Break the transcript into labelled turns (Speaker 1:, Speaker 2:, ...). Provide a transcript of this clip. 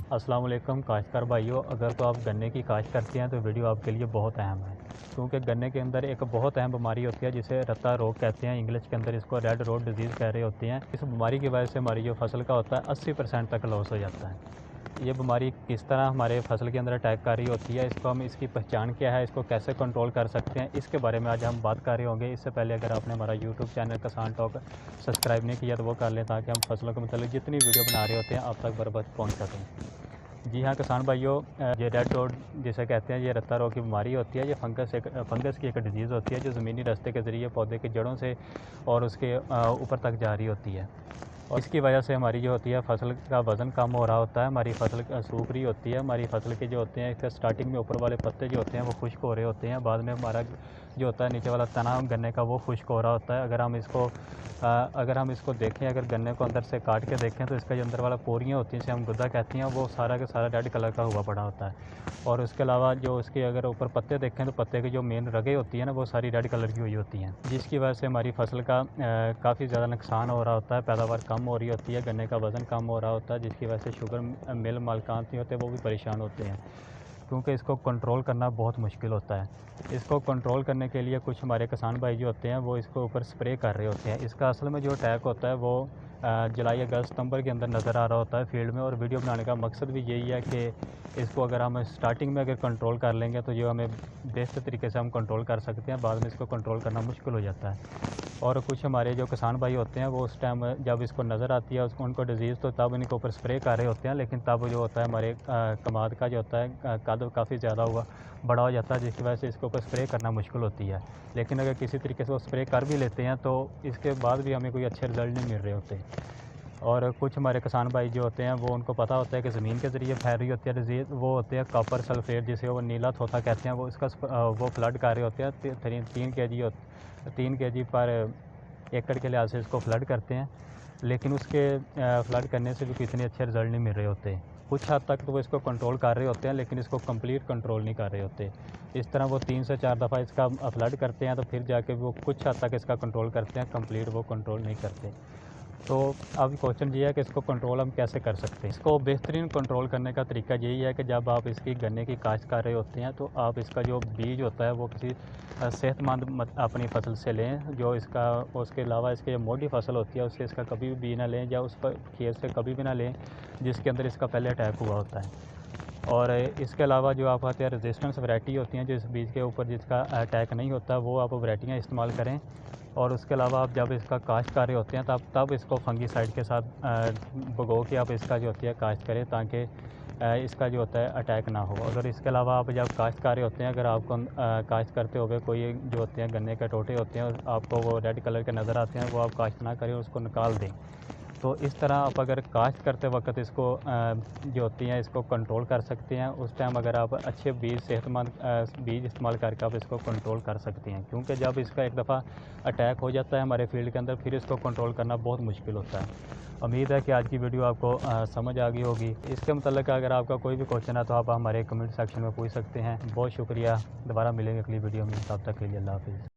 Speaker 1: अस्सलाम वालेकुम काश्तकार भाइयों, अगर तो आप गन्ने की काश्त करते हैं तो वीडियो आपके लिए बहुत अहम है, क्योंकि गन्ने के अंदर एक बहुत अहम बीमारी होती है जिसे रत्ता रोग कहते हैं। इंग्लिश के अंदर इसको रेड रोड डिजीज़ कह रहे होते हैं। इस बीमारी की वजह से हमारी जो फसल का होता है 80% तक लॉस हो जाता है। ये बीमारी किस तरह हमारे फसल के अंदर अटैक कर रही होती है, इसको हम इसकी पहचान क्या है, इसको कैसे कंट्रोल कर सकते हैं, इसके बारे में आज हम बात कर रहे होंगे। इससे पहले अगर आपने हमारा यूट्यूब चैनल किसान टॉक सब्सक्राइब नहीं किया तो वो कर लें, ताकि हम फसलों के मतलब जितनी वीडियो बना रहे होते हैं आप तक बराबर पहुँच सकें। जी हाँ किसान भाइयों, ये रेड रोड जिसे कहते हैं, ये रत्ता रोग की बीमारी होती है। ये फंगस की एक डिजीज़ होती है जो ज़मीनी रास्ते के ज़रिए पौधे की जड़ों से और उसके ऊपर तक जा रही होती है। और इसकी वजह से हमारी जो होती है फसल का वज़न कम हो रहा होता है, हमारी फसल सूख रही होती है। हमारी फसल के जो होते हैं इसके स्टार्टिंग में ऊपर वाले पत्ते जो होते हैं वो खुश्क हो रहे होते हैं, बाद में हमारा जो होता है नीचे वाला तना गन्ने का वो खुश्क हो रहा होता है। अगर हम इसको देखें, अगर गन्ने को अंदर से काट के देखें तो इसका जो अंदर वाला पोरियाँ होती हैं जिसे हम गुद्दा कहते हैं, वो सारा का सारा रेड कलर का हुआ पड़ा होता है। और उसके अलावा जो उसके अगर ऊपर पत्ते देखें तो पत्ते की जो मेन रगें होती हैं ना, वो सारी रेड कलर की हुई होती हैं, जिसकी वजह से हमारी फसल का काफ़ी ज़्यादा नुकसान हो रहा होता है। पैदावार कम हो रही होती है, गन्ने का वज़न कम हो रहा होता है, जिसकी वजह से शुगर मिल मालिकान नहीं होते, वो भी परेशान होते हैं, क्योंकि इसको कंट्रोल करना बहुत मुश्किल होता है। इसको कंट्रोल करने के लिए कुछ हमारे किसान भाई जो होते हैं वो इसको ऊपर स्प्रे कर रहे होते हैं। इसका असल में जो अटैक होता है वो जुलाई अगस्त सितंबर के अंदर नज़र आ रहा होता है फील्ड में। और वीडियो बनाने का मकसद भी यही है कि इसको अगर हम स्टार्टिंग में अगर कंट्रोल कर लेंगे तो जो हमें बेहतर तरीके से हम कंट्रोल कर सकते हैं, बाद में इसको कंट्रोल करना मुश्किल हो जाता है। और कुछ हमारे जो किसान भाई होते हैं वो उस टाइम जब इसको नज़र आती है उनको डिज़ीज़, तो तब इनके ऊपर स्प्रे कर रहे होते हैं, लेकिन तब जो होता है हमारे कमाद का जो होता है कद काफ़ी ज़्यादा बड़ा हो जाता है, जिसकी वजह से इसके ऊपर स्प्रे करना मुश्किल होती है। लेकिन अगर किसी तरीके से वो स्प्रे कर भी लेते हैं तो इसके बाद भी हमें कोई अच्छे रिज़ल्ट नहीं मिल रहे होते। और कुछ हमारे किसान भाई जो होते हैं वो उनको पता होता है कि ज़मीन के ज़रिए फैल रही होती है डिज़ीज़, वो होते हैं कॉपर सल्फेट जिसे वो नीला तोता कहते हैं, वो वो फ्लड कर रहे होते हैं। 3 kg पर एकड़ के लिहाज से इसको फ्लड करते हैं, लेकिन उसके फ्लड करने से भी कितने अच्छे रिज़ल्ट नहीं मिल रहे होते। कुछ हद तक तो वो इसको कंट्रोल कर रहे होते हैं, लेकिन इसको कंप्लीट कंट्रोल नहीं कर रहे होते। इस तरह वो 3 से 4 दफ़ा इसका फ्लड करते हैं, तो फिर जाके वो कुछ हद तक इसका कंट्रोल करते हैं, कंप्लीट वो कंट्रोल नहीं करते। तो अब क्वेश्चन ये है कि इसको कंट्रोल हम कैसे कर सकते हैं। इसको बेहतरीन कंट्रोल करने का तरीका यही है कि जब आप इसकी गन्ने की काश्त कर रहे होते हैं तो आप इसका जो बीज होता है वो किसी सेहतमंद अपनी फसल से लें। जो इसका उसके अलावा इसकी जो मोटी फसल होती है उससे इसका कभी भी बीज ना लें, या उस पर खेत से कभी भी ना लें जिसके अंदर इसका पहले अटैक हुआ होता है। और इसके अलावा जो आप आते हैं रेजिस्टेंस वैरायटी होती हैं, जो इस बीज के ऊपर जिसका अटैक नहीं होता, वो आप वैरायटियाँ इस्तेमाल करें। और उसके अलावा आप जब इसका काश्त कर रहे होते हैं तब इसको फंगीसाइड के साथ भगो के आप इसका जो होती है काश्त करें, ताकि इसका जो होता है अटैक ना हो। अगर इसके अलावा आप जब काश्त कर रहे होते हैं, अगर आपको काश्त करते हुए कोई जो होते हैं गन्ने के टोटे होते हैं आपको वो रेड कलर के नज़र आते हैं, वो आप काश्त ना करें, उसको निकाल दें। तो इस तरह आप अगर काश्त करते वक्त इसको जो होती हैं इसको कंट्रोल कर सकते हैं। उस टाइम अगर आप अच्छे बीज सेहतमंद बीज इस्तेमाल करके आप इसको कंट्रोल कर सकते हैं, क्योंकि जब इसका एक दफ़ा अटैक हो जाता है हमारे फील्ड के अंदर, फिर इसको कंट्रोल करना बहुत मुश्किल होता है। उम्मीद है कि आज की वीडियो आपको समझ आ गई होगी। इसके मतलब अगर आपका कोई भी क्वेश्चन है तो आप हमारे कमेंट सेक्शन में पूछ सकते हैं। बहुत शुक्रिया, दोबारा मिलेंगे अगली वीडियो में, तब तक के लिए अल्लाह हाफिज़।